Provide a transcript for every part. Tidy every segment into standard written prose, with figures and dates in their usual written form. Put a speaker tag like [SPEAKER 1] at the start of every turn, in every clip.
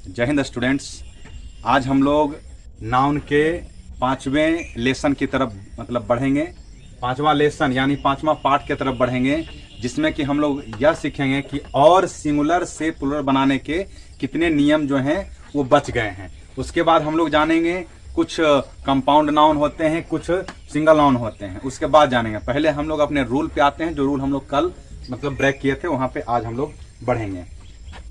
[SPEAKER 1] जय हिंद स्टूडेंट्स। आज हम लोग नाउन के 5वें लेसन की तरफ बढ़ेंगे। 5वां लेसन यानी 5वां पार्ट की तरफ बढ़ेंगे, जिसमें कि हम लोग यह सीखेंगे कि और सिंगुलर से प्लुरल बनाने के कितने नियम जो हैं वो बच गए हैं। उसके बाद हम लोग जानेंगे कुछ कंपाउंड नाउन होते हैं, कुछ सिंगल नाउन होते हैं। उसके बाद जानेंगे, पहले हम लोग अपने रूल पे आते हैं। जो रूल हम लोग कल ब्रेक किए थे, वहाँ पे आज हम लोग बढ़ेंगे।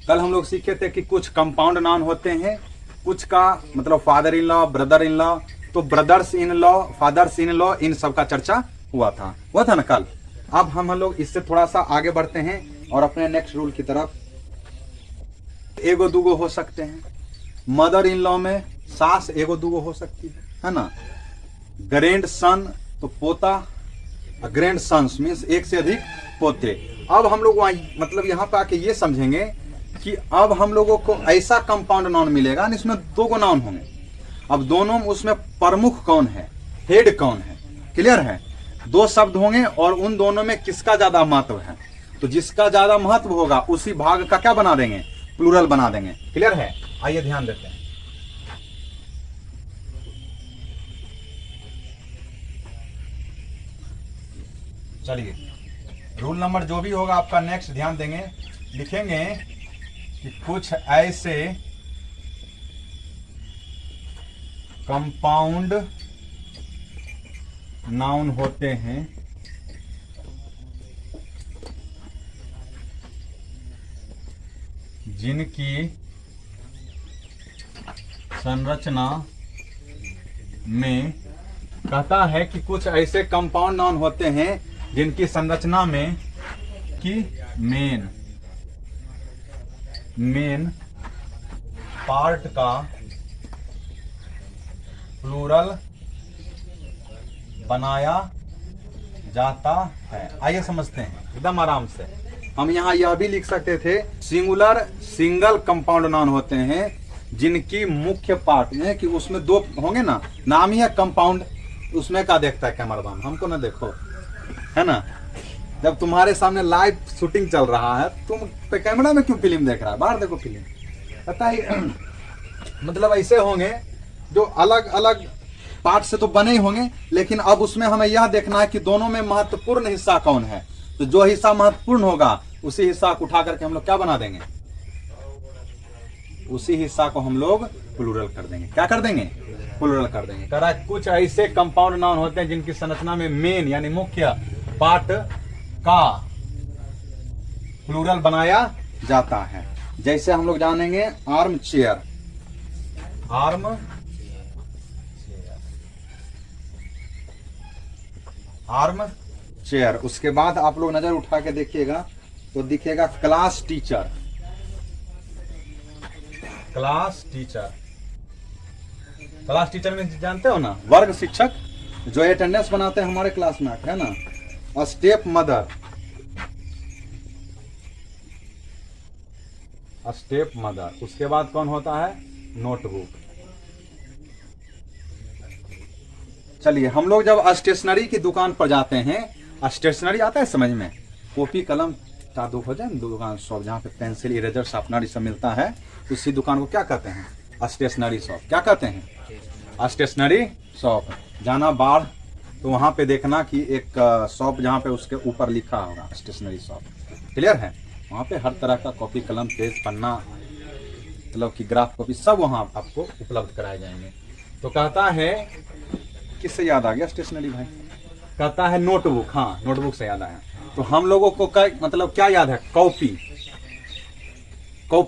[SPEAKER 1] कल हम लोग सीखे थे कि कुछ कंपाउंड नाउन होते हैं, कुछ का father in law, brother in law, तो brothers in law, fathers in law, इन सब का चर्चा हुआ था ना कल। अब हम लोग इससे थोड़ा सा आगे बढ़ते हैं और अपने नेक्स्ट रूल की तरफ। एगो दूगो हो सकते हैं। मदर इन लॉ में सास एगो दूगो हो सकती है ना। ग्रैंड सन तो पोता, ग्रैंड सन्स मीन्स एक से अधिक पोते। अब हम लोग वहां यहाँ पे आके ये समझेंगे कि अब हम लोगों को ऐसा कंपाउंड नाउन मिलेगा, इसमें दो गो नाउन होंगे। अब दोनों उसमें प्रमुख कौन है, हेड कौन है, क्लियर है। दो शब्द होंगे और उन दोनों में किसका ज्यादा महत्व है, तो जिसका ज्यादा महत्व होगा उसी भाग का क्या बना देंगे, प्लूरल बना देंगे। क्लियर है, आइए ध्यान देते हैं। चलिए, रूल नंबर जो भी होगा आपका नेक्स्ट ध्यान देंगे। लिखेंगे कि कुछ ऐसे कंपाउंड नाउन होते हैं जिनकी संरचना में, कहता है कि कुछ ऐसे कंपाउंड नाउन होते हैं जिनकी संरचना में कि मेन पार्ट का प्लूरल बनाया जाता है। आइए समझते हैं एकदम आराम से। हम यहाँ यह भी लिख सकते थे, सिंगल कंपाउंड नाउन होते हैं जिनकी मुख्य पार्ट में कि उसमें दो होंगे ना। नाम ही है कंपाउंड, उसमें क्या देखता है कैमरामैन, हमको ना देखो, है ना। जब तुम्हारे सामने लाइव शूटिंग चल रहा है, तुम पे कैमरा में क्यों फिल्म देख रहा है, बाहर देखो फिल्म। पता ही ऐसे होंगे जो अलग अलग पार्ट से तो बने ही होंगे, लेकिन अब उसमें हमें यह देखना है कि दोनों में महत्वपूर्ण हिस्सा कौन है। तो जो हिस्सा महत्वपूर्ण होगा उसी हिस्सा को उठा करके हम लोग क्या बना देंगे, उसी हिस्सा को हम लोग प्लूरल कर देंगे। क्या कर देंगे, प्लूरल कर देंगे। कह रहा है कुछ ऐसे कंपाउंड नाउन होते हैं जिनकी संरचना में मेन यानी मुख्य पार्ट का प्लूरल बनाया जाता है। जैसे हम लोग जानेंगे आर्म चेयर, आर्म चेयर। उसके बाद आप लोग नजर उठा के देखिएगा तो दिखेगा क्लास टीचर। क्लास टीचर में जानते हो ना, वर्ग शिक्षक जो अटेंडेंस बनाते हैं हमारे क्लास में, है ना। और स्टेप मदर, उसके बाद कौन होता है, नोटबुक। चलिए, हम लोग जब स्टेशनरी की दुकान पर जाते हैं, स्टेशनरी आता है समझ में, कॉपी कलम का हो जाए दुकान, शॉप जहाँ पे पेंसिल, इरेजर, शार्पनर सब मिलता है, उसी दुकान को क्या कहते हैं, स्टेशनरी शॉप। क्या कहते हैं, स्टेशनरी शॉप। जाना बाढ़ तो वहां पे देखना कि एक शॉप जहाँ पे उसके ऊपर लिखा होगा स्टेशनरी शॉप। क्लियर है, वहाँ पे हर तरह का कॉपी कलम, पेज, पन्ना, कि ग्राफ कॉपी सब वहाँ आपको उपलब्ध कराए जाएंगे। तो कहता है, किससे याद आ गया स्टेशनरी भाई, कहता है नोटबुक। हाँ, नोटबुक से याद आया। तो हम लोगों को क्या याद है, कॉपी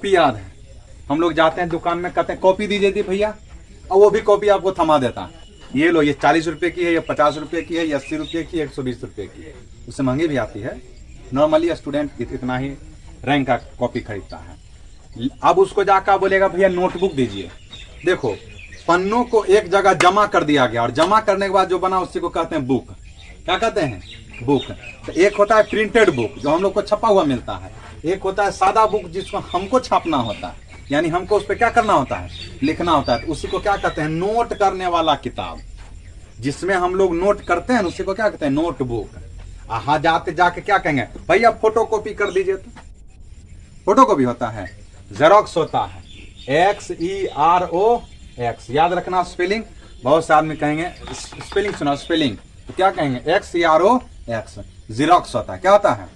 [SPEAKER 1] याद है। हम लोग जाते हैं दुकान में, कहते हैं कॉपी दीजिए थी भैया, और वो भी कॉपी आपको थमा देता है, ये लो, ये 40 रुपए की है, ये 50 रुपए की है, ये 80 रुपए की, 120 रुपए की है। उससे महंगी भी आती है। नॉर्मली स्टूडेंट इतना ही रैंक का कॉपी खरीदता है। अब उसको जाकर बोलेगा भैया नोटबुक दीजिए। देखो, पन्नों को एक जगह जमा कर दिया गया, और जमा करने के बाद जो बना उसी को कहते हैं बुक। क्या कहते हैं, बुक। तो एक होता है प्रिंटेड बुक जो हम लोग को छपा हुआ मिलता है, एक होता है सादा बुक जिसको हमको छापना होता है, यानी हमको उस पर क्या करना होता है, लिखना होता है। तो उसी को क्या कहते हैं, नोट करने वाला किताब। जिसमें हम लोग नोट करते हैं उसी को क्या कहते हैं, नोटबुक। हाँ, जाते जाके क्या कहेंगे, भैया फोटो कॉपी कर दीजिए। तो फोटो कॉपी होता है, जेरोक्स होता है, XEROX, याद रखना स्पेलिंग। बहुत से आदमी कहेंगे स्पेलिंग सुना, स्पेलिंग तो क्या कहेंगे XEROX। जीरोक्स होता है, क्या होता है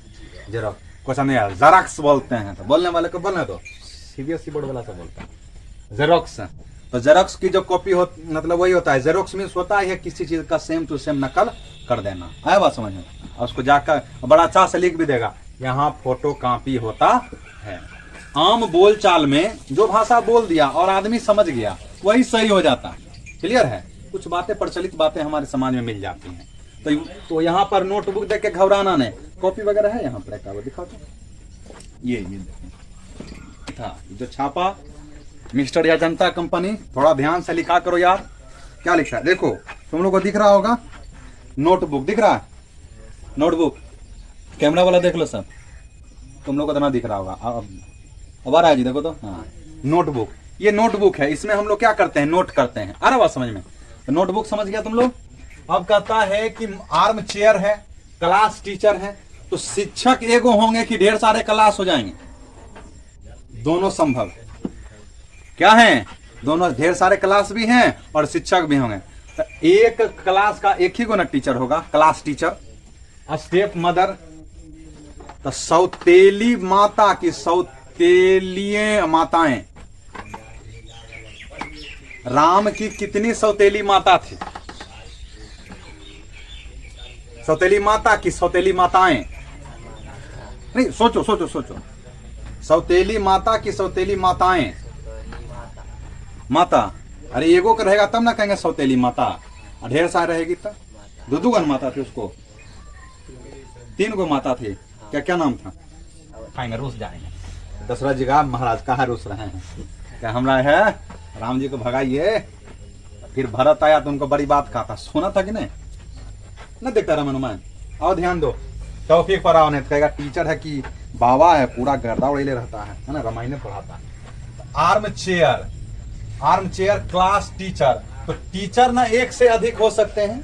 [SPEAKER 1] जीरोक्स, कुछ नहीं यार जराक्स बोलते हैं, तो बोलने वाले को बोलने दो, CBSE बोर्ड वाला से बोलता है जेरोक्स। तो जेरोक्स की जो कॉपी हो मतलब वही होता है, जेरोक्स मीन्स होता है किसी चीज का सेम टू सेम नकल कर देना, आया बात समझ में। और उसको जाकर बड़ा अच्छा से लिख भी देगा, यहाँ फोटो कॉपी होता है। आम बोल चाल में जो भाषा बोल दिया और आदमी समझ गया वही सही हो जाता है, क्लियर है। कुछ बातें प्रचलित बातें हमारे समाज में मिल जाती हैं, तो यहाँ पर नोटबुक देख के घबराना नहीं, कॉपी वगैरह है यहाँ पर, एक दिखाओ तो, ये था जो छापा मिस्टर या जनता कंपनी, थोड़ा ध्यान से लिखा करो यार। क्या लिखा है देखो, तुम लोग को दिख रहा होगा नोटबुक, दिख रहा है नोटबुक, कैमरा वाला देख लो सब, तुम लोग को तो ना दिख रहा होगा, अब आ रहा है जी, देखो तो, हाँ नोटबुक, ये नोटबुक है, इसमें हम लोग क्या करते हैं, नोट करते हैं। आ रहा बात समझ में, तो नोटबुक समझ गया तुम लोग। अब कहता है कि आर्म चेयर है, क्लास टीचर है, तो शिक्षक एगो होंगे कि ढेर सारे क्लास हो जाएंगे, दोनों संभव क्या है, दोनों, ढेर सारे क्लास भी हैं और शिक्षक भी होंगे। तो एक क्लास का एक ही को ना टीचर होगा, क्लास टीचर। स्टेप मदर, तो सौतेली माता की सौतेली माताएं, राम की कितनी सौतेली माता थी, सौतेली माता की सौतेली माताएं, नहीं सोचो सोचो सोचो, सौतेली माता की सौतेली माताएं, माता, अरे एगो का रहेगा तब ना कहेंगे सौतेली माता, ढेर सारी रहेगी तब, दो गन माता थी उसको, 3 गो माता थी, क्या क्या नाम था, खाएंगे रूस जाएंगे। दशरथ जी का महाराज कहाँ रूस रहे हैं, क्या हमरा है राम जी को भगाइए, फिर भरत आया तो उनको बड़ी बात कहा था, सुना था कि नहीं, न देखता रामायण रामायण। और ध्यान दो, तौफीक पर आओ, नहीं कहेगा टीचर है कि बाबा है, पूरा गर्दा उड़ेले रहता है ना, रामायण पढ़ाता है। Arm chair, arm chair class teacher, तो टीचर ना एक से अधिक हो सकते हैं,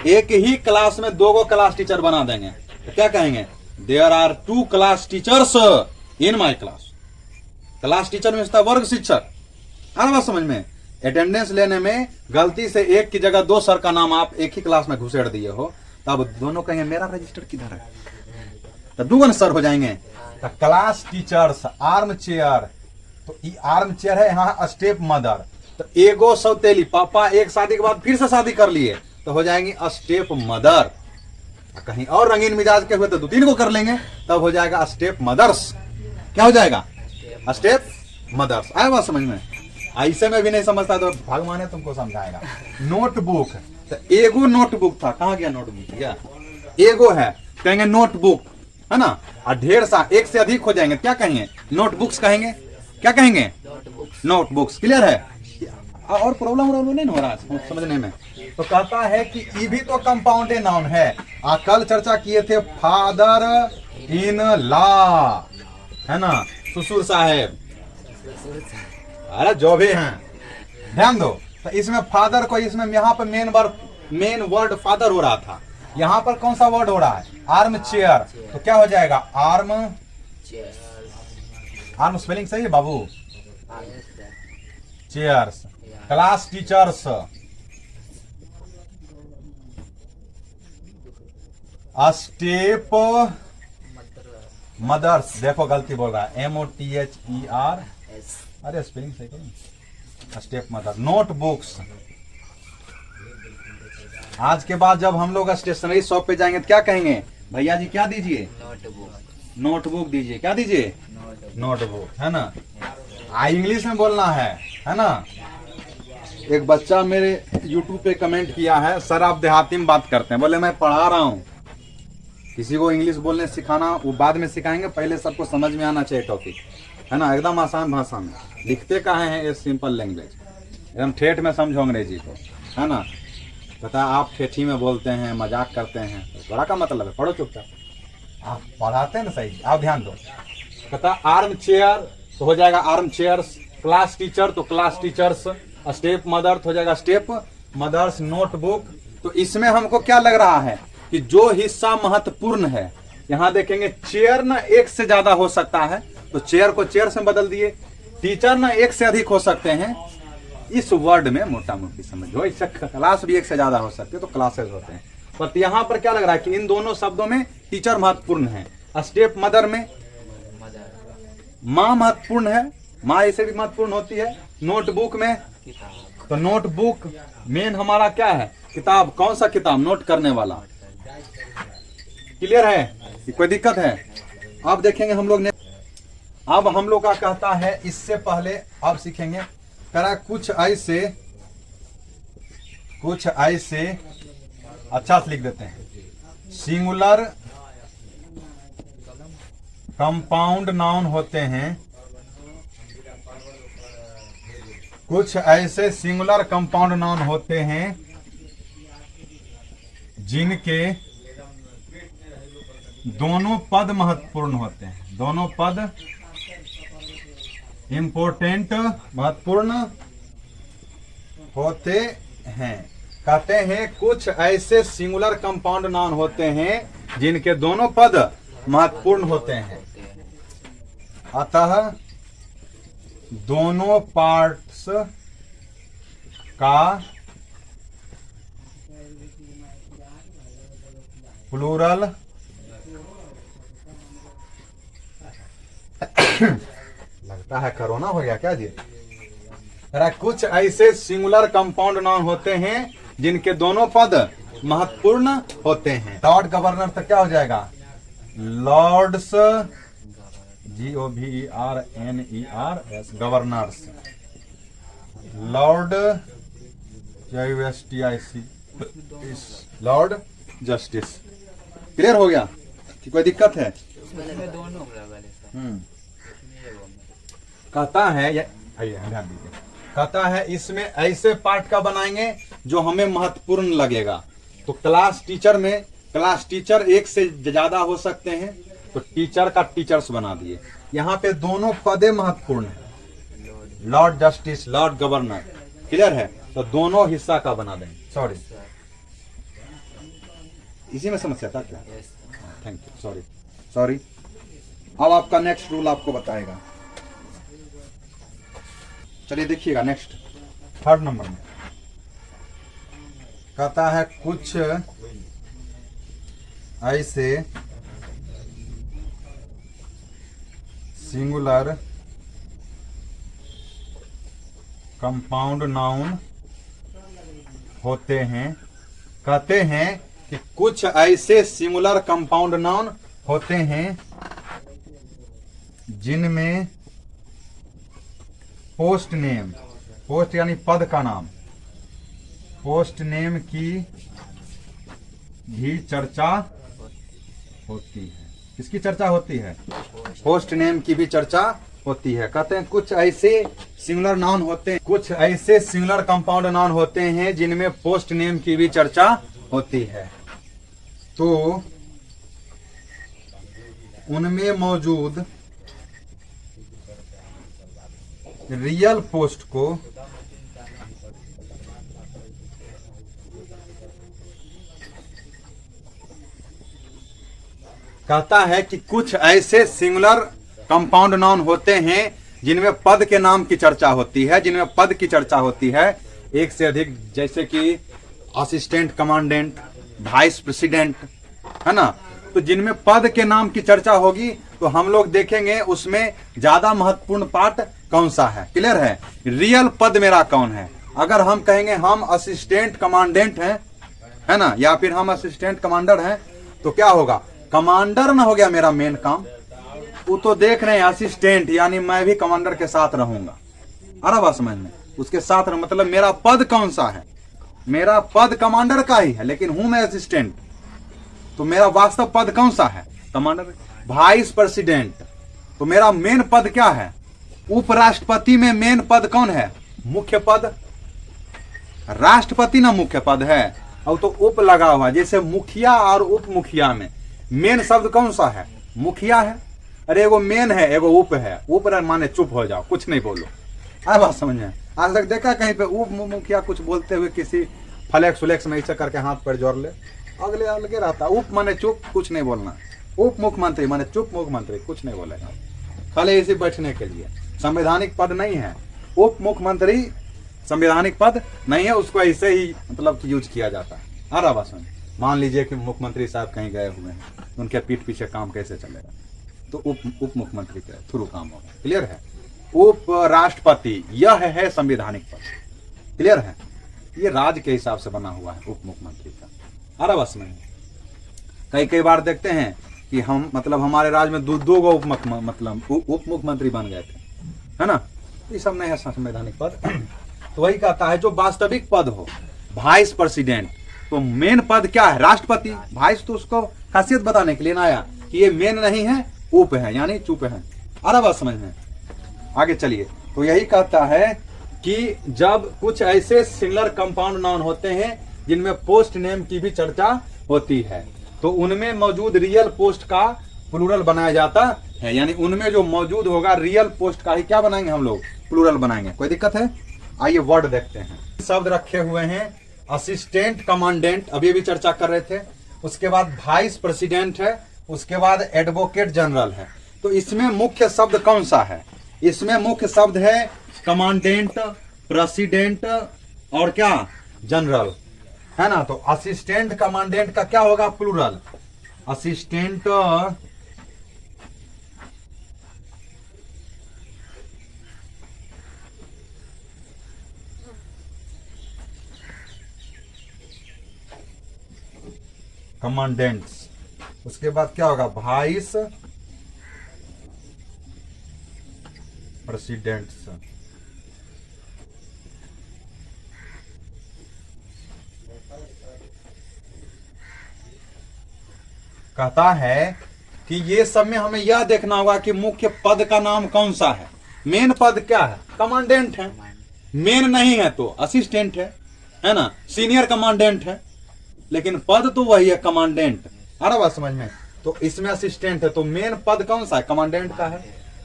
[SPEAKER 1] एक ही क्लास में 2 गो क्लास टीचर बना देंगे, तो क्या कहेंगे, there are 2 class teachers in my class. Class teacher में वर्ग शिक्षक, आ बात समझ में। अटेंडेंस लेने में गलती से एक की जगह 2 सर का नाम आप एक ही क्लास में घुसेड़ दिए हो, तब दोनों कहेंगे मेरा रजिस्टर किधर है, तो 2 सर हो जाएंगे। तो क्लास टीचर्स, आर्म चेयर, तो आर्म चेयर है यहाँ स्टेप मदर, तो एगो सौतेली, पापा एक शादी के बाद फिर से शादी कर लिए तो हो जाएंगी स्टेप मदर। कहीं और रंगीन मिजाज के हुए तो 2-3 को कर लेंगे, तब हो जाएगा स्टेप मदर्स। क्या हो जाएगा, स्टेप मदर्स। आया बात समझ में। ऐसे में भी नहीं समझता तो भगवान ने तुमको समझाएगा। नोटबुक, तो एगो नोटबुक था, कहाँ गया नोटबुक, क्या एगो है, कहेंगे नोटबुक है ना, और ढेर सा एक से अधिक हो जाएंगे, क्या कहेंगे, नोटबुक्स कहेंगे, क्या कहेंगे, नोटबुक्स। क्लियर है, और प्रॉब्लम नहीं हो रहा है समझने में। तो कहता है कि ये भी तो कंपाउंडेड नाउन है। कल चर्चा किए थे फादर इन लॉ, है ना, ससुर साहेब, अरे जो भी हैं, ध्यान दो। तो इसमें फादर को, इसमें यहाँ पर मेन वर्ड फादर हो रहा था, यहाँ पर कौन सा वर्ड हो रहा है, आर्म चेयर, तो क्या हो जाएगा, आर्म, आर्म स्पेलिंग सही है बाबू, chairs, class teachers, step mothers, देखो गलती बोल रहा है, MOTHER, अरे स्पेलिंग सही करो, स्टेप मदर। नोटबुक्स, आज के बाद जब हम लोग स्टेशनरी शॉप पे जाएंगे तो क्या कहेंगे, भैया जी क्या दीजिए, नोटबुक दीजिए, क्या दीजिए, नोटबुक, है ना। इंग्लिश में बोलना है ना। एक बच्चा मेरे YouTube पे कमेंट किया है, सर आप देहाती में बात करते हैं, बोले मैं पढ़ा रहा हूँ, किसी को इंग्लिश बोलने सिखाना वो बाद में सिखाएंगे, पहले सबको समझ में आना चाहिए टॉपिक, है ना, एकदम आसान भाषा में। लिखते कहाँ हैं ये सिंपल लैंग्वेज, एकदम ठेठ में समझो अंग्रेजी को, है ना। पता आप ठेठी में बोलते हैं, मजाक करते हैं, तो बड़ा का मतलब है, पढ़ो चुपचाप, आप पढ़ाते हैं ना सही, आप ध्यान दो। पता आर्म चेयर तो हो जाएगा आर्म चेयर्स, क्लास टीचर तो क्लास टीचर्स, स्टेप मदर तो हो जाएगा स्टेप मदर्स। नोटबुक, तो इसमें हमको क्या लग रहा है कि जो हिस्सा महत्वपूर्ण है, यहाँ देखेंगे चेयर ना एक से ज्यादा हो सकता है, तो चेयर को चेयर से बदल दिए, टीचर ना एक से अधिक हो सकते हैं इस वर्ड में, मोटा मोटी समझो। इससे क्लास भी एक से ज्यादा हो सकती है, तो क्लासेस होते हैं। पर यहाँ पर क्या लग रहा है कि इन दोनों शब्दों में टीचर महत्वपूर्ण है। स्टेप मदर में माँ महत्वपूर्ण है, माँ ऐसे भी महत्वपूर्ण होती है। नोटबुक में तो नोटबुक मेन हमारा क्या है, किताब। कौन सा किताब, नोट करने वाला। क्लियर है कि कोई दिक्कत है? अब देखेंगे हम लोग ने, अब हम लोग का कहता है, इससे पहले अब सीखेंगे करा कुछ ऐसे अच्छा से लिख देते हैं। सिंगुलर कंपाउंड नाउन होते हैं, कुछ ऐसे सिंगुलर कंपाउंड नाउन होते हैं जिनके दोनों पद महत्वपूर्ण होते हैं। दोनों पद इंपोर्टेंट, महत्वपूर्ण होते हैं। कहते हैं कुछ ऐसे सिंगुलर कंपाउंड नाउन होते हैं जिनके दोनों पद महत्वपूर्ण होते हैं। अतः दोनों पार्ट्स का प्लूरल लगता है कोरोना हो गया क्या जी? कुछ ऐसे सिंगुलर कंपाउंड नाउन होते हैं जिनके दोनों पद महत्वपूर्ण होते हैं। लॉर्ड गवर्नर तो क्या हो जाएगा, lords, GOVERNERS, governors. Lord JUSTIC, lord justice. Clear हो गया कि कोई दिक्कत है? कहता है, ध्यान दीजिए, कहता है इसमें ऐसे पार्ट का बनाएंगे जो हमें महत्वपूर्ण लगेगा। तो क्लास टीचर में, क्लास टीचर एक से ज्यादा हो सकते हैं, तो टीचर का टीचर्स बना दिए। यहाँ पे दोनों पदे महत्वपूर्ण है, Lord justice, Lord governor. Clear है? तो दोनों हिस्सा का बना देंगे। सॉरी, इसी में समस्या था क्या? Thank you, sorry. अब आपका नेक्स्ट रूल आपको बताएगा। चलिए देखिएगा नेक्स्ट, 3rd नंबर में कहता है कुछ ऐसे सिंगुलर कंपाउंड नाउन होते हैं। कहते हैं कि कुछ ऐसे सिंगुलर कंपाउंड नाउन होते हैं जिनमें पोस्ट नेम, पोस्ट यानी पद का नाम, पोस्ट नेम की भी चर्चा होती है। किसकी चर्चा होती है? पोस्ट नेम की भी चर्चा होती है। कहते हैं कुछ ऐसे सिंगुलर नाउन होते हैं, कुछ ऐसे सिंगुलर कंपाउंड नाउन होते हैं जिनमें पोस्ट नेम की भी चर्चा होती है। तो उनमें मौजूद रियल पोस्ट को कहता है कि कुछ ऐसे सिंगुलर कंपाउंड नाउन होते हैं जिनमें पद के नाम की चर्चा होती है, जिनमें पद की चर्चा होती है एक से अधिक, जैसे कि असिस्टेंट कमांडेंट, वाइस प्रेसिडेंट, है ना। तो जिनमें पद के नाम की चर्चा होगी तो हम लोग देखेंगे उसमें ज्यादा महत्वपूर्ण पार्ट कौन सा है। क्लियर है? रियल पद मेरा कौन है। अगर हम कहेंगे हम असिस्टेंट कमांडेंट हैं, है ना, या फिर हम असिस्टेंट कमांडर हैं, तो क्या होगा, कमांडर ना हो गया मेरा मेन काम। वो तो देख रहे हैं असिस्टेंट, यानी मैं भी कमांडर के साथ रहूंगा। अरे बात समझ में, उसके साथ मतलब मेरा पद कौन सा है, मेरा पद कमांडर का ही है, लेकिन हूं मैं असिस्टेंट। तो मेरा वास्तव पद कौन सा है, कमांडर। वाइस प्रेसिडेंट, तो मेरा मेन पद क्या है। उपराष्ट्रपति में मेन पद कौन है, मुख्य पद। राष्ट्रपति ना मुख्य पद है, और तो उप लगा हुआ, जैसे मुखिया और उप मुखिया में मेन शब्द कौन सा है, मुखिया है। अरे एगो मेन है, एगो उप है। उप माने चुप हो जाओ, कुछ नहीं बोलो। आए बात समझ में? आज तक देखा कहीं पे उप मुखिया कुछ बोलते हुए किसी फ्लेक्स उलेक्स में ऐसा करके हाथ पर जोड़ ले, अगले अलगे रहता। उप माने चुप, कुछ नहीं बोलना। उप मुख्यमंत्री माने चुप मुख्यमंत्री, कुछ नहीं बोलेगा, खाली इसी बैठने के लिए। संवैधानिक पद नहीं है। उप मुख्यमंत्री संवैधानिक पद नहीं है, उसको ऐसे ही मतलब यूज किया जाता है। आ रहा बात समझ। मान लीजिए कि मुख्यमंत्री साहब कहीं गए हुए हैं, उनके पीठ पीछे काम कैसे चलेगा, तो उप मुख्यमंत्री के थ्रू काम होगा। क्लियर है। उप राष्ट्रपति यह है संवैधानिक पद। क्लियर है। ये राज्य के हिसाब से बना हुआ है उप मुख्यमंत्री का। आ रहा बस में कई बार देखते हैं कि हम मतलब हमारे राज्य में दो गो उप मुख्यमंत्री बन गए थे, है ना। ये सब नहीं है संवैधानिक पद। तो वही कहता है जो वास्तविक पद हो, वाइस प्रेसिडेंट। तो मेन पद क्या है? राष्ट्रपति। वाइस तो उसको खासियत बताने के लिए ना आया कि ये मेन नहीं है, उप है, यानी चुप है। आ रहा बात समझ में। आगे चलिए। तो यही कहता है कि जब कुछ ऐसे सिंगुलर कंपाउंड नाउन होते हैं जिनमें पोस्ट नेम की भी चर्चा होती है, तो उनमें मौजूद रियल पोस्ट का प्लूरल बनाया जाता है। यानी उनमें जो मौजूद होगा रियल पोस्ट का ही क्या बनाएंगे हम लोग? प्लूरल बनाएंगे। कोई दिक्कत है? आइए वर्ड देखते हैं। शब्द रखे हुए हैं असिस्टेंट कमांडेंट, अभी भी चर्चा कर रहे थे। उसके बाद वाइस प्रेसिडेंट है, उसके बाद एडवोकेट जनरल है। तो इसमें मुख्य शब्द कौन सा है? इसमें मुख्य शब्द है कमांडेंट, प्रेसिडेंट और क्या? जनरल, है ना। तो असिस्टेंट कमांडेंट का क्या होगा? प्लूरल। Assistant commandants. उसके बाद क्या होगा? Vice presidents. कहता है कि ये सब में हमें यह देखना होगा कि मुख्य पद का नाम कौन सा है। मेन पद क्या है? कमांडेंट है। मेन नहीं है तो असिस्टेंट है ना। सीनियर कमांडेंट है, लेकिन पद तो वही है, कमांडेंट। आ रहा बात समझ में। तो इसमें असिस्टेंट है, तो मेन पद कौन सा है? कमांडेंट का है।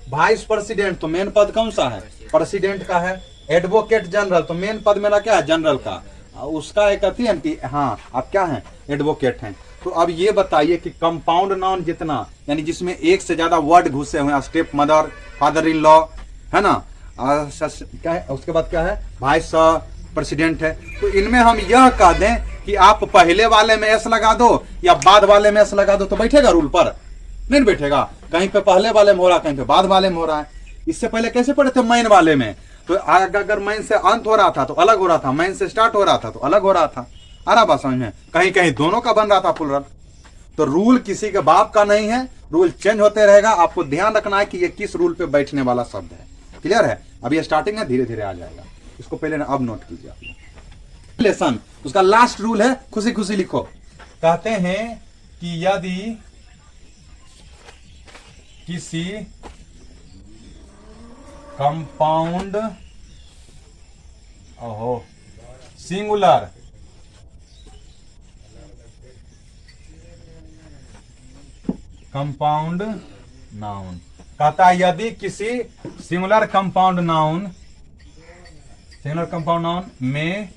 [SPEAKER 1] वाइस प्रेसिडेंट, तो मेन पद कौन सा है? प्रेसिडेंट का है। एडवोकेट जनरल, तो मेन पद मेरा क्या है? जनरल का। उसका एक कहती है कि हाँ आप क्या हैं? एडवोकेट हैं। तो अब ये बताइए कि कंपाउंड नाउन जितना, यानी जिसमें एक से ज्यादा वर्ड घुसे हुए हैं, step mother, father in law, है ना, क्या है, उसके बाद क्या है? वाइस प्रेसिडेंट है। तो इनमें हम यह कह दें कि आप पहले वाले में एस लगा दो या बाद वाले में एस लगा दो, तो बैठेगा रूल पर? नहीं बैठेगा। कहीं पे पहले वाले में हो रहा है, कहीं पे बाद वाले में हो रहा है। इससे पहले कैसे पढ़े थे? मैन वाले में। तो अगर मैन से अंत हो रहा था तो अलग हो रहा था, मैन से स्टार्ट हो रहा था तो अलग हो रहा था। आ रहा बात समझ में। कहीं कहीं दोनों का बन रहा था प्लूरल। तो रूल किसी के बाप का नहीं है, रूल चेंज होते रहेगा। आपको ध्यान रखना है कि ये किस रूल पे बैठने वाला शब्द है। क्लियर है। अब ये स्टार्टिंग है, धीरे धीरे आ जाएगा। इसको पहले ना अब नोट कीजिए आप। लेसन उसका लास्ट रूल है, खुशी खुशी लिखो। कहते हैं कि यदि किसी कंपाउंड सिंगुलर कंपाउंड नाउन, कहता है यदि किसी सिंगुलर कंपाउंड नाउन में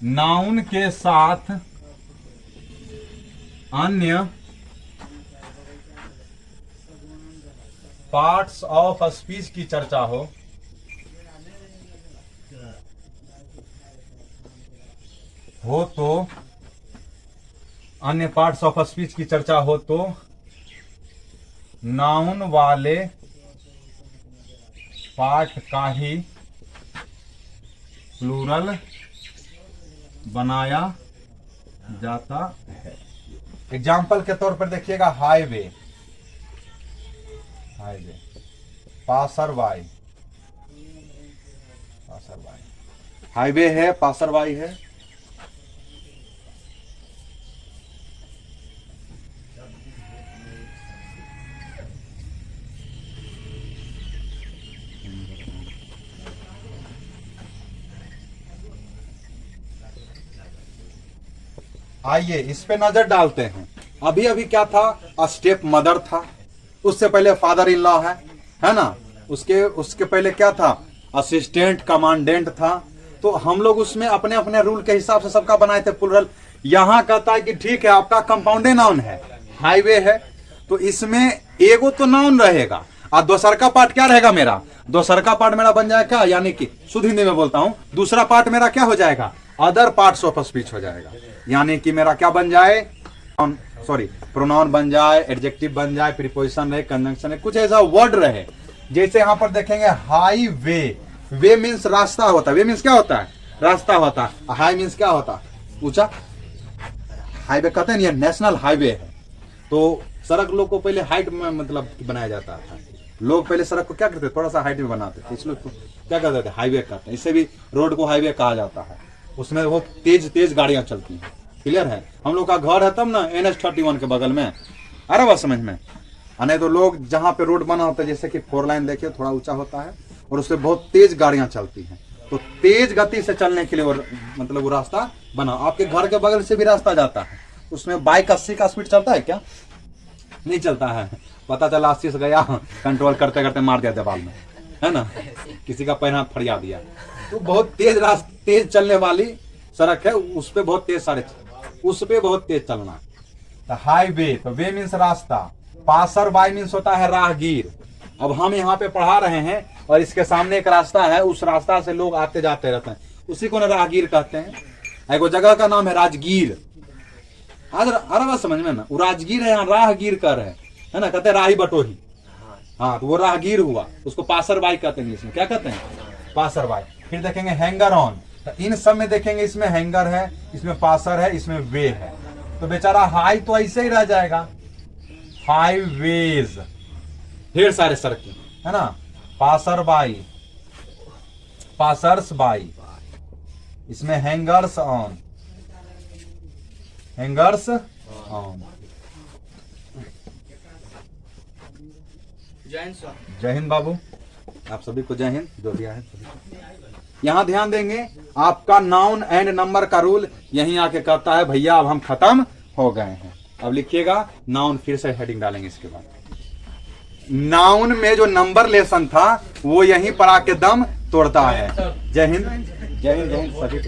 [SPEAKER 1] नाउन के साथ अन्य पार्ट्स ऑफ स्पीच की चर्चा हो, तो अन्य पार्ट्स ऑफ स्पीच की चर्चा हो तो नाउन वाले पार्ट का ही प्लूरल बनाया जाता है। एग्जाम्पल के तौर पर देखिएगा, हाईवे, पासरवाई, हाईवे है, पासरवाई है। आइए इस पे नजर डालते हैं। अभी अभी क्या था? स्टेप मदर था, उससे पहले फादर इन लॉ है ना। उसके पहले क्या था? असिस्टेंट कमांडेंट था। तो हम लोग उसमें अपने अपने रूल के हिसाब से सबका बनाए थे प्लूरल। यहां कहता है कि ठीक है आपका कंपाउंडे नाउन है, हाईवे है, तो इसमें एगो तो नाउन रहेगा और दोसरका पार्ट क्या रहेगा मेरा, दोसरका पार्ट मेरा बन जाएगा, यानी कि शुद्ध हिंदी में बोलता हूं, दूसरा पार्ट मेरा क्या हो जाएगा, अदर पार्ट्स ऑफ स्पीच हो जाएगा। यानी कि मेरा क्या बन जाए, सॉरी प्रोनाउन बन जाए, एडजेक्टिव बन जाए, प्रीपोजिशन रहे, कंजंक्शन रहे, कुछ ऐसा वर्ड रहे। जैसे यहां पर देखेंगे हाईवे, वे मीन्स रास्ता होता है, वे मीन्स क्या होता है, रास्ता होता है। हाई मीन्स क्या होता है, ऊंचा। हाईवे कहते हैं ये नेशनल हाईवे है। तो सड़क लोग को पहले हाइट में मतलब बनाया जाता था, लोग पहले सड़क को क्या करते थे, थोड़ा सा हाइट में बनाते थे, इसलिए क्या करते थे, हाईवे कहते हैं। इससे भी रोड को हाईवे कहा जाता है। उसमें बहुत तेज तेज गाड़ियां चलती हैं। क्लियर है। हम लोग का घर है तब ना NH31 के बगल में, अरे बात समझ में। नहीं तो लोग जहाँ पे रोड बना होता है, जैसे कि 4 लाइन देखिए थोड़ा ऊंचा होता है और उससे बहुत तेज गाड़ियां चलती हैं, तो तेज गति से चलने के लिए मतलब वो रास्ता बना। आपके घर के बगल से भी रास्ता जाता है, उसमें बाइक 80 का स्पीड चलता है क्या, नहीं चलता है। पता चला 80 से गया, कंट्रोल करते करते मार दिया दीवार में, है ना, किसी का पैर हाथ फरिया दिया। तो बहुत तेज चलने वाली सड़क है, उस पे बहुत तेज उस पे बहुत तेज चलना। तो हाईवे, तो वे मीन्स रास्ता, पासर बाई मीन्स होता है राहगीर। अब हम यहाँ पे पढ़ा रहे हैं और इसके सामने एक रास्ता है, उस रास्ता से लोग आते जाते रहते हैं, उसी को ना राहगीर कहते हैं। एक जगह का नाम है राजगीर, अरे बात समझ में ना, वो राजगीर है, यहाँ राहगीर कर है ना, कहते हैं राही बटोही। हाँ, तो वो राहगीर हुआ, उसको पासर बाई कहते हैं, इसमें क्या कहते हैं, पासर बाई। फिर देखेंगे हैंगर ऑन, तो इन सब में देखेंगे इसमें हैंगर है, इसमें पासर है, इसमें वे है। तो बेचारा हाई तो ऐसे ही रह जाएगा, हाईवेज, ढेर सारे सड़कें, है ना, पासर बाई, पासर्स बाई, इसमें हैंगर्स ऑन, हैंगर्स ऑन। जय हिंद बाबू, आप सभी को जय हिंद, जो दिया है। यहां ध्यान देंगे, आपका नाउन एंड नंबर का रूल यहीं आके कहता है भैया अब हम खत्म हो गए हैं। अब लिखिएगा नाउन, फिर से हेडिंग डालेंगे इसके बाद। नाउन में जो नंबर लेसन था वो यहीं पर आके दम तोड़ता है। जय हिंद, जय हिंद, जय हिंद सभी।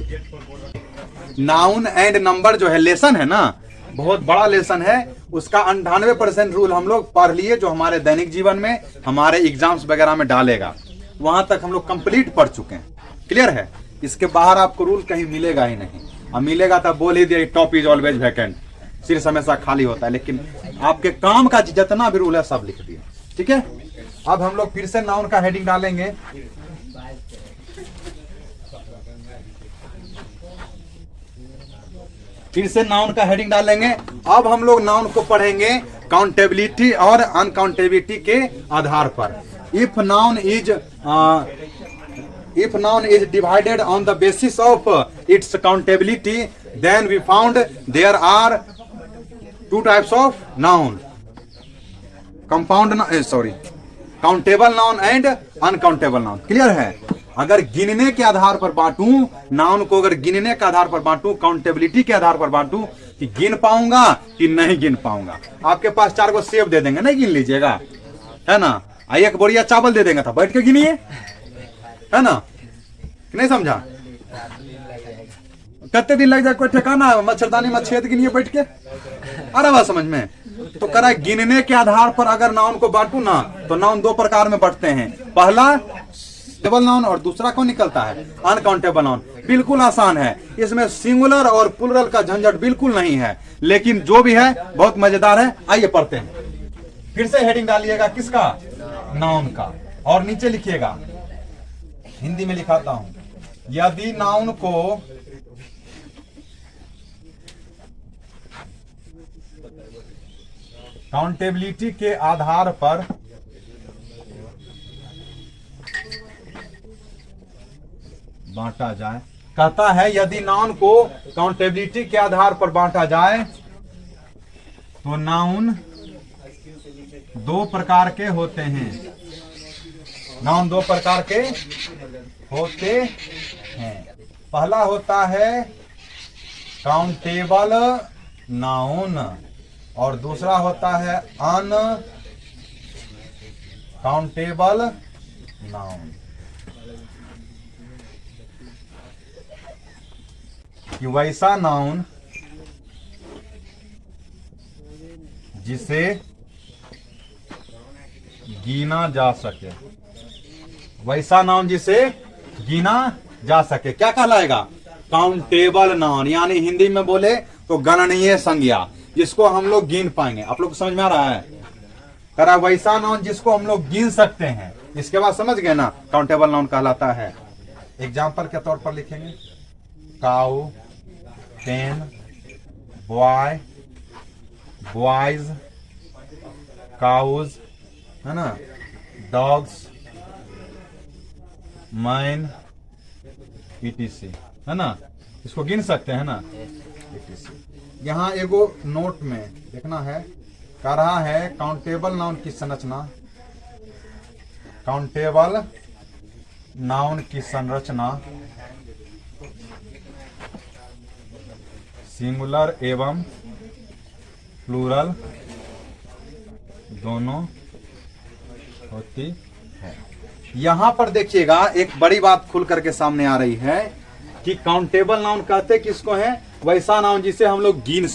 [SPEAKER 1] नाउन एंड नंबर जो है लेसन है ना, बहुत बड़ा लेसन है। उसका 98% रूल हम लोग पढ़ लिए, जो हमारे दैनिक जीवन में, हमारे एग्जाम्स वगैरह में डालेगा, वहां तक हम लोग कंप्लीट पढ़ चुके हैं। क्लियर है। इसके बाहर आपको रूल कहीं मिलेगा ही नहीं, और मिलेगा तब बोल ही दिया टॉप इज ऑलवेज वैकेंट, शीर्ष हमेशा खाली होता है। लेकिन आपके काम का जितना भी रूल है सब लिख दिया, ठीक है। अब हम लोग फिर से नाउन का हेडिंग डालेंगे। फिर से नाउन का हेडिंग डालेंगे। अब हम लोग नाउन को पढ़ेंगे काउंटेबिलिटी और अनकाउंटेबिलिटी के आधार पर। If noun is divided on the basis of its countability, then we found there are 2 types of noun, countable noun and uncountable noun. Clear है। अगर गिनने के आधार पर बांटूं नाउन को, अगर गिनने के आधार पर बांटूं, काउंटेबिलिटी के आधार पर बांटूं, कि गिन पाऊंगा कि नहीं गिन पाऊंगा। आपके पास 4 को सेब दे देंगे, नहीं गिन लीजिएगा, है ना। एक बोरिया चावल दे देंगे, था बैठ के गिनिए, है ना, नहीं समझा। कितने दिन लग जाए कोई ठिकाना, मच्छरदानी में छेद गिनिए बैठ के, अरे बात समझ में। तो करा गिनने के आधार पर अगर नाउन को बांटू ना, तो नाउन 2 प्रकार में बांटते हैं। पहला काउंटेबल नाउन और दूसरा कौन निकलता है, अनकाउंटेबल नाउन। बिल्कुल आसान है, इसमें सिंगुलर और प्लुरल का झंझट बिल्कुल नहीं है, लेकिन जो भी है बहुत मजेदार है। आइए पढ़ते हैं। फिर से हेडिंग डालिएगा किसका, नाउन का, और नीचे लिखिएगा, हिंदी में लिखाता हूं, यदि नाउन को काउंटेबिलिटी के आधार पर बांटा जाए, कहता है यदि नाउन को काउंटेबिलिटी के आधार पर बांटा जाए तो नाउन 2 प्रकार के होते हैं। नाउन 2 प्रकार के होते हैं। पहला होता है काउंटेबल नाउन और दूसरा होता है अनकाउंटेबल नाउन। कि वैसा नाउन जिसे गिना जा सके, वैसा नाउन जिसे गिना जा सके क्या कहलाएगा? काउंटेबल नाउन, यानी हिंदी में बोले तो गणनीय संज्ञा, जिसको हम लोग गिन पाएंगे। आप लोग को समझ में आ रहा है? करा वैसा नाउन जिसको हम लोग गिन सकते हैं। इसके बाद समझ गए ना, काउंटेबल नाउन कहलाता है। एग्जाम्पल के तौर पर लिखेंगे, काऊ, पेन, बॉय, बॉयज, काउज, है ना, डॉग्स, मैन, etc, है ना। इसको गिन सकते हैं ना, etc। यहाँ एगो नोट में देखना है, कह रहा है काउंटेबल नाउन की संरचना, काउंटेबल नाउन की संरचना सिंगुलर एवं प्लूरल दोनों होती है। यहां पर देखिएगा एक बड़ी बात खुल करके सामने आ रही है कि काउंटेबल नाउन कहते किसको है? वैसा नाउन जिसे हम लोग गिन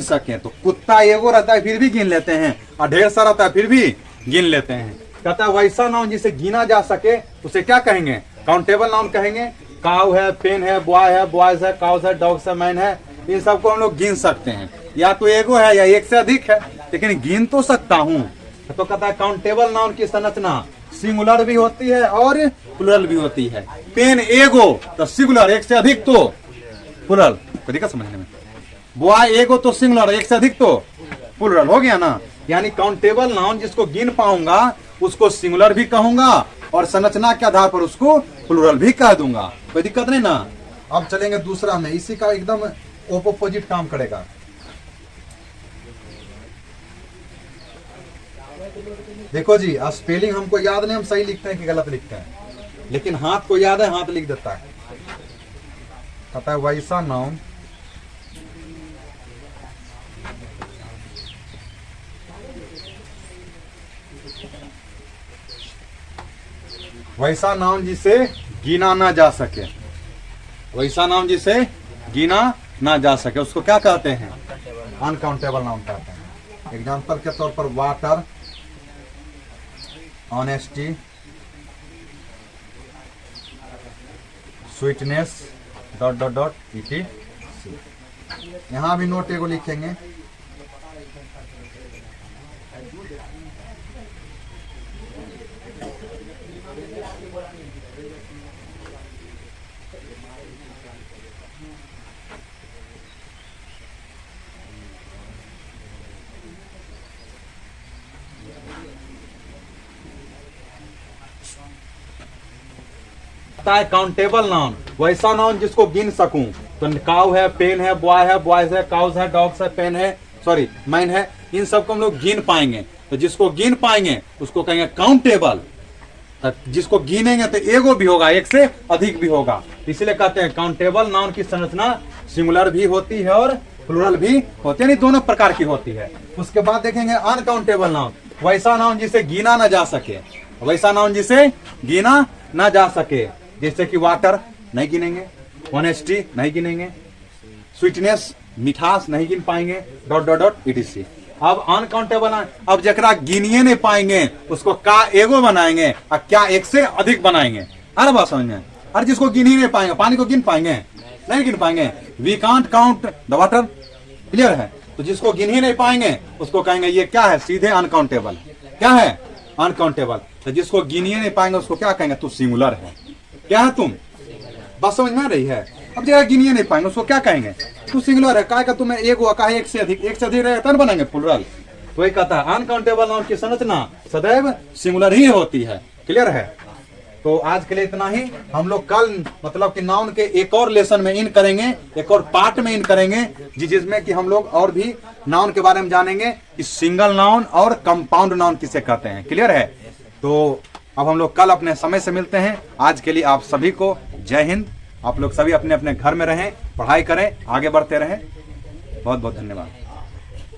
[SPEAKER 1] सकें। तो कुत्ता एगो रहता है फिर भी गिन लेते हैं, और ढेर सारा रहता है फिर भी गिन लेते हैं। कहता है वैसा नाउन जिसे गिना जा सके उसे क्या कहेंगे? काउंटेबल नाउन कहेंगे। काऊ है, पेन है, बॉय है, बॉयज है, काउस है, डॉग्स है, मैन है, इन सबको हम लोग गिन सकते हैं। या तो एगो है या एक से अधिक है, लेकिन गिन तो सकता हूं। तो कहता है काउंटेबल नाउन की संरचना सिंगुलर भी होती है और प्लूरल भी होती है। पेन एगो तो सिंगुलर, एक से अधिक तो प्लूरल। कोई दिक्कत समझने में? बॉय एगो तो सिंगुलर, एक से अधिक तो प्लूरल। हो गया ना? यानी काउंटेबल नाउन जिसको गिन पाऊंगा उसको सिंगुलर भी कहूंगा और संरचना के आधार पर उसको प्लूरल भी कह दूंगा। कोई दिक्कत नहीं ना। अब चलेंगे दूसरा में, इसी का एकदम ऑपोजिट काम करेगा। देखो जी, स्पेलिंग हमको याद नहीं, हम सही लिखते हैं कि गलत लिखते हैं, लेकिन हाथ को याद है, हाथ लिख देता है। कहता है वैसा नाउन जिसे गिना ना जा सके, वैसा नाउन जिसे गिना ना जा सके उसको क्या कहते हैं? अनकाउंटेबल नाउन कहते हैं। एग्जाम्पल के तौर पर वाटर, ऑनेस्टी, स्वीटनेस, ... etc। यहां भी नोट एगो लिखेंगे, काउंटेबल नाउन वैसा नाउन जिसको गिन सकूं। तो काऊ है, पेन है, बॉय है, बॉयज है, काउस है, डॉग्स है, पेन है, सॉरी मैन है, इन सबको हम लोग गिन पाएंगे। तो जिसको गिन पाएंगे उसको कहेंगे काउंटेबल। जिसको गिनेंगे तो एगो भी होगा, एक से अधिक भी होगा। इसलिए कहते हैं काउंटेबल नाउन की संरचना सिंगुलर भी होती है और प्लूरल भी होती है, यानी दोनों प्रकार की होती है। उसके बाद देखेंगे अनकाउंटेबल नाउन, वैसा नाउन जिसे गिना ना जा सके, वैसा नाउन जिसे गिना ना जा सके। जैसे कि वाटर नहीं गिनेंगे, ऑनेस्टी नहीं गिनेंगे, स्वीटनेस मिठास नहीं गिन पाएंगे, ... etc। अब अनकाउंटेबल, अब जकरा गिनिए नहीं पाएंगे उसको का एगो बनाएंगे और क्या एक से अधिक बनाएंगे। अरे बात समझ में? अरे जिसको गिन ही नहीं पाएंगे, पानी को गिन पाएंगे? नहीं गिन पाएंगे। We can't count the water, clear है? तो जिसको गिन ही नहीं पाएंगे उसको कहेंगे ये क्या है? सीधे अनकाउंटेबल। क्या है? अनकाउंटेबल। तो जिसको गिनिए नहीं पाएंगे उसको क्या कहेंगे? तू सिंगुलर है। क्या है तुम? बात समझ में आ रही है? अब जगह गिनिए नहीं पाएंगे उसको क्या कहेंगे? तू सिंगुलर है। का तुम्हें एक हुआ, कहा एक से अधिक, एक से अधिक रहेगा तब बनाएंगे प्लूरल। तो वही कहता है अनकाउंटेबल नाउन की संरचना सदैव सिंगुलर ही होती है। क्लियर है? तो आज के लिए इतना ही। हम लोग कल मतलब कि नाउन के एक और लेसन में इन करेंगे, एक और पार्ट में इन करेंगे जिसमें कि हम लोग और भी नाउन के बारे में जानेंगे कि सिंगल नाउन और कंपाउंड नाउन किसे कहते हैं। क्लियर है? तो अब हम लोग कल अपने समय से मिलते हैं। आज के लिए आप सभी को जय हिंद। आप लोग सभी अपने अपने घर में रहें, पढ़ाई करें, आगे बढ़ते रहें। बहुत बहुत धन्यवाद।